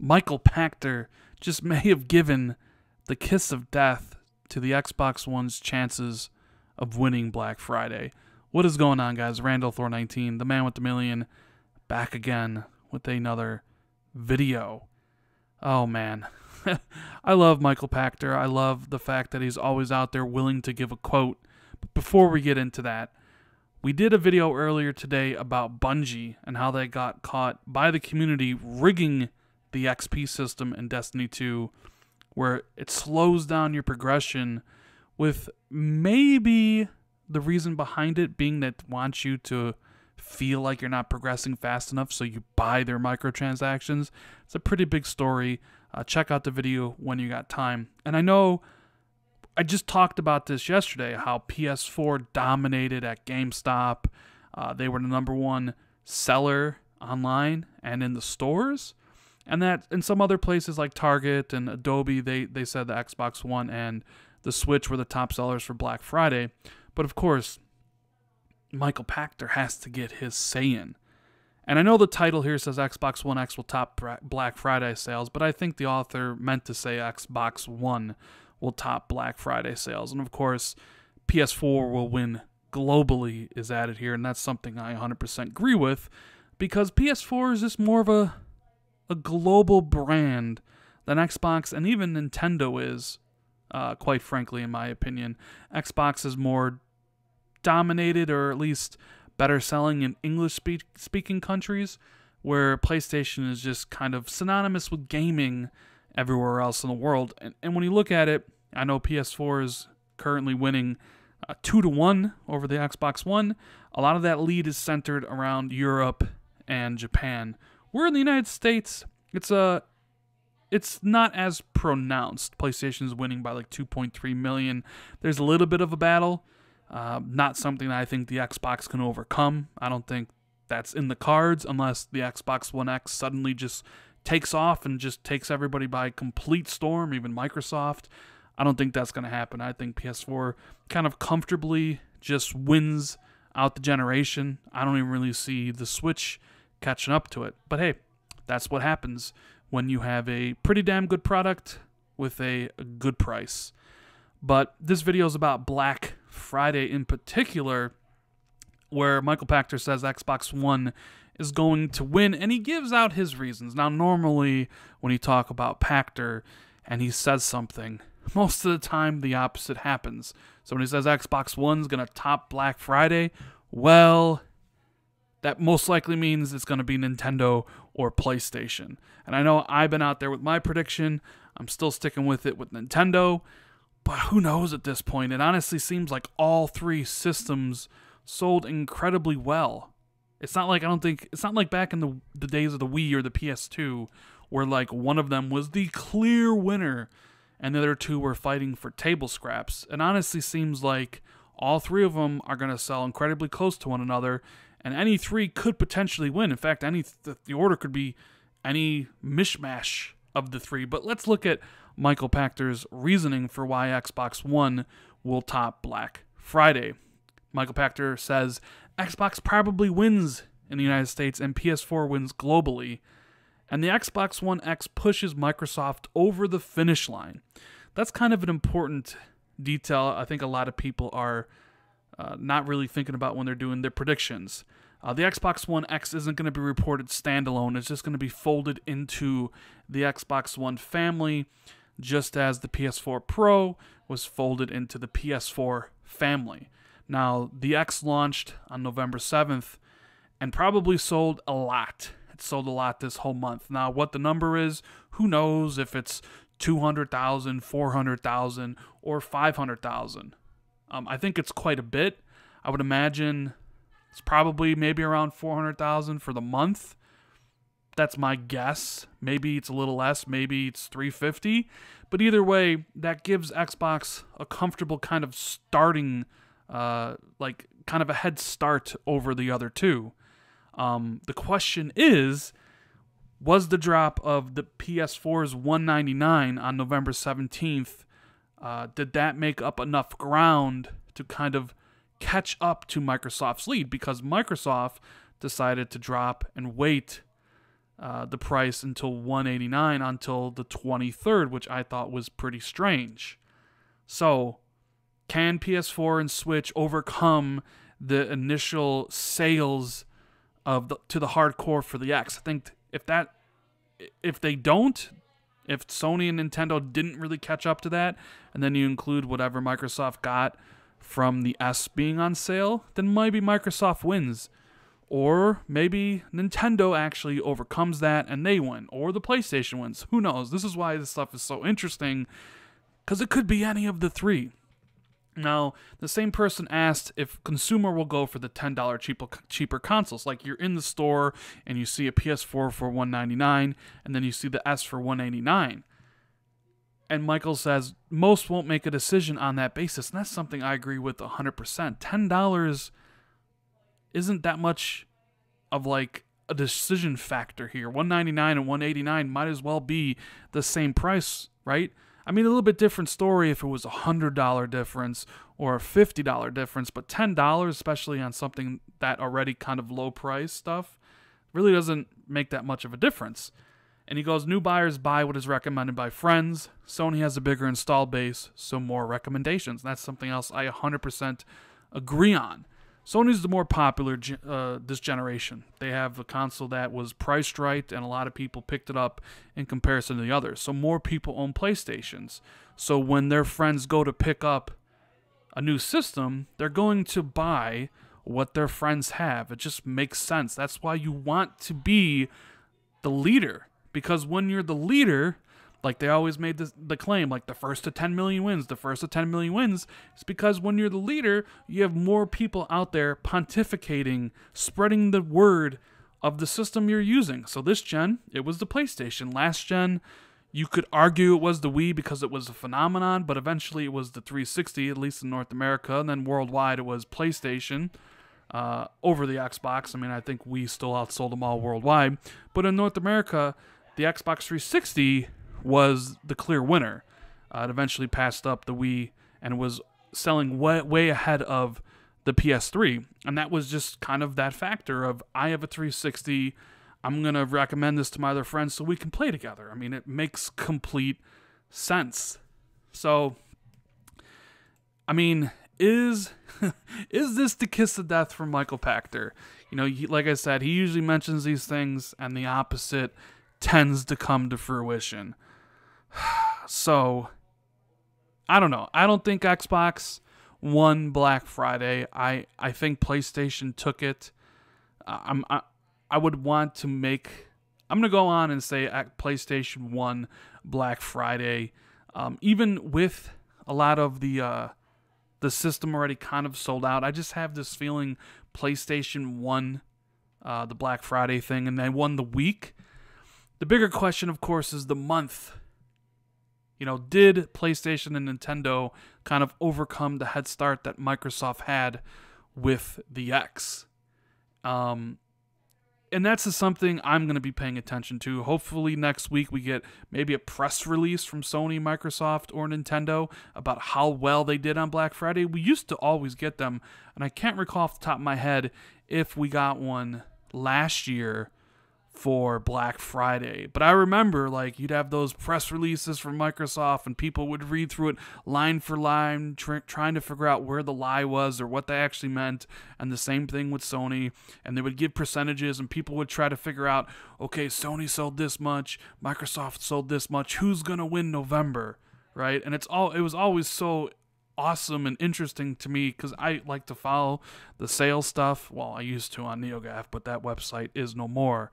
Michael Pachter just may have given the kiss of death to the Xbox One's chances of winning Black Friday. What is going on, guys? Randall Thor 19, the man with the million, back again with another video. Oh man, I love Michael Pachter. I love the fact that he's always out there willing to give a quote. But before we get into that, we did a video earlier today about Bungie and how they got caught by the community rigging the XP system in Destiny 2, where it slows down your progression, with maybe the reason behind it being that it wants you to feel like you're not progressing fast enough, so you buy their microtransactions. It's a pretty big story. Check out the video when you got time. And I know I just talked about this yesterday, how PS4 dominated at GameStop. They were the #1 seller online and in the stores. And that in some other places like Target and Adobe, they said the Xbox One and the Switch were the top sellers for Black Friday. But of course, Michael Pachter has to get his say in. And I know the title here says Xbox One X will top Black Friday sales, but I think the author meant to say Xbox One will top Black Friday sales. And of course, PS4 will win globally is added here, and that's something I 100% agree with, because PS4 is just more of a global brand than Xbox and even Nintendo is, quite frankly, in my opinion. Xbox is more dominated, or at least better selling in English-speaking countries, where PlayStation is just kind of synonymous with gaming everywhere else in the world. And when you look at it, I know PS4 is currently winning 2-1 over the Xbox One. A lot of that lead is centered around Europe and Japan. We're in the United States. It's not as pronounced. PlayStation's winning by like 2.3 million. There's a little bit of a battle. Not something that I think the Xbox can overcome. I don't think that's in the cards unless the Xbox One X suddenly just takes off and just takes everybody by complete storm, even Microsoft. I don't think that's going to happen. I think PS4 kind of comfortably just wins out the generation. I don't even really see the Switch catching up to it. But hey, that's what happens when you have a pretty damn good product with a good price. But this video is about Black Friday in particular, where Michael Pachter says Xbox One is going to win, and he gives out his reasons. Now, normally when you talk about Pachter and he says something, most of the time the opposite happens. So when he says Xbox One's going to top Black Friday, well, that most likely means it's going to be Nintendo or PlayStation. And I know I've been out there with my prediction. I'm still sticking with it with Nintendo. But who knows at this point? It honestly seems like all three systems sold incredibly well. It's not like back in the days of the Wii or the PS2 where like one of them was the clear winner and the other two were fighting for table scraps. It honestly seems like all three of them are going to sell incredibly close to one another, and any three could potentially win. In fact, the order could be any mishmash of the three. But let's look at Michael Pachter's reasoning for why Xbox One will top Black Friday. Michael Pachter says Xbox probably wins in the United States and PS4 wins globally, and the Xbox One X pushes Microsoft over the finish line. That's kind of an important detail I think a lot of people are not really thinking about when they're doing their predictions. The Xbox One X isn't going to be reported standalone. It's just going to be folded into the Xbox One family, just as the PS4 Pro was folded into the PS4 family. Now, the X launched on November 7th and probably sold a lot. It sold a lot this whole month. Now, what the number is, who knows if it's 200,000, 400,000, or 500,000. I think it's quite a bit. I would imagine it's probably maybe around 400,000 for the month. That's my guess. Maybe it's a little less. Maybe it's 350. But either way, that gives Xbox a comfortable kind of starting, kind of a head start over the other two. The question is, was the drop of the PS4's $199 on November 17th, did that make up enough ground to kind of catch up to Microsoft's lead? Because Microsoft decided to drop and wait the price until $189 until the 23rd, which I thought was pretty strange. So, can PS4 and Switch overcome the initial sales to the hardcore for the X? I think if they don't, if Sony and Nintendo didn't really catch up to that, and then you include whatever Microsoft got from the S being on sale, then maybe Microsoft wins. Or maybe Nintendo actually overcomes that and they win. Or the PlayStation wins. Who knows? This is why this stuff is so interesting, because it could be any of the three. Now, the same person asked if consumer will go for the $10 cheaper consoles. Like, you're in the store and you see a PS4 for $199 and then you see the S for $189. And Michael says most won't make a decision on that basis. And that's something I agree with 100%. $10 isn't that much of like a decision factor here. $199 and $189 might as well be the same price, right? I mean, a little bit different story if it was a $100 difference or a $50 difference, but $10, especially on something that already kind of low price stuff, really doesn't make that much of a difference. And he goes, new buyers buy what is recommended by friends. Sony has a bigger install base, so more recommendations. And that's something else I 100% agree on. Sony's the more popular this generation. They have a console that was priced right, and a lot of people picked it up in comparison to the others. So more people own PlayStations. So when their friends go to pick up a new system, they're going to buy what their friends have. It just makes sense. That's why you want to be the leader. Because when you're the leader, like they always made the claim, like the first to 10 million wins, the first to 10 million wins. It's because when you're the leader, you have more people out there pontificating, spreading the word of the system you're using. So this gen, it was the PlayStation. Last gen, you could argue it was the Wii because it was a phenomenon, but eventually it was the 360, at least in North America. And then worldwide, it was PlayStation over the Xbox. I mean, I think Wii still outsold them all worldwide. But in North America, the Xbox 360 was the clear winner. It eventually passed up the Wii and was selling way ahead of the PS3. And that was just kind of that factor of, I have a 360, I'm going to recommend this to my other friends so we can play together. I mean, it makes complete sense. So, I mean, is this the kiss of death from Michael Pachter? You know, like I said, he usually mentions these things and the opposite tends to come to fruition. So, I don't know. I don't think Xbox won Black Friday. I think PlayStation took it. I would want to make... I'm going to go on and say PlayStation won Black Friday. Even with a lot of the system already kind of sold out, I just have this feeling PlayStation won the Black Friday thing, and they won the week. The bigger question, of course, is the month. You know, did PlayStation and Nintendo kind of overcome the head start that Microsoft had with the X? And that's something I'm going to be paying attention to. Hopefully next week we get maybe a press release from Sony, Microsoft, or Nintendo about how well they did on Black Friday. We used to always get them, and I can't recall off the top of my head if we got one last year for Black Friday. But I remember, like, you'd have those press releases from Microsoft and people would read through it line for line, trying to figure out where the lie was or what they actually meant. And the same thing with Sony. And they would give percentages and people would try to figure out, okay, Sony sold this much, Microsoft sold this much, who's going to win November, right? And it was always so awesome and interesting to me because I like to follow the sales stuff. Well, I used to on NeoGAF, but that website is no more.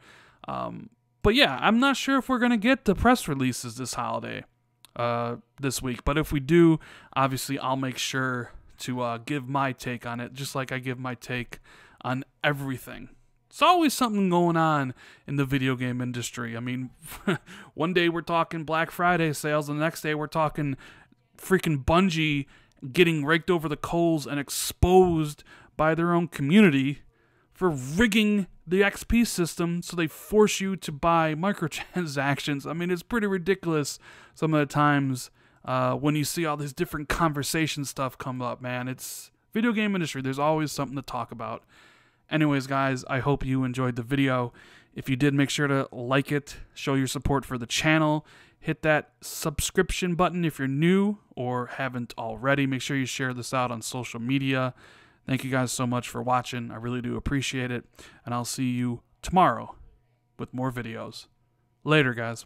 But yeah, I'm not sure if we're going to get the press releases this holiday, this week. But if we do, obviously I'll make sure to give my take on it, just like I give my take on everything. It's always something going on in the video game industry. I mean, one day we're talking Black Friday sales, and the next day we're talking freaking Bungie getting raked over the coals and exposed by their own community for rigging the XP system so they force you to buy microtransactions. I mean, it's pretty ridiculous some of the times when you see all this different conversation stuff come up, man. It's video game industry. There's always something to talk about. Anyways, guys, I hope you enjoyed the video. If you did, make sure to like it, show your support for the channel. Hit that subscription button if you're new or haven't already. Make sure you share this out on social media. Thank you guys so much for watching. I really do appreciate it. And I'll see you tomorrow with more videos. Later, guys.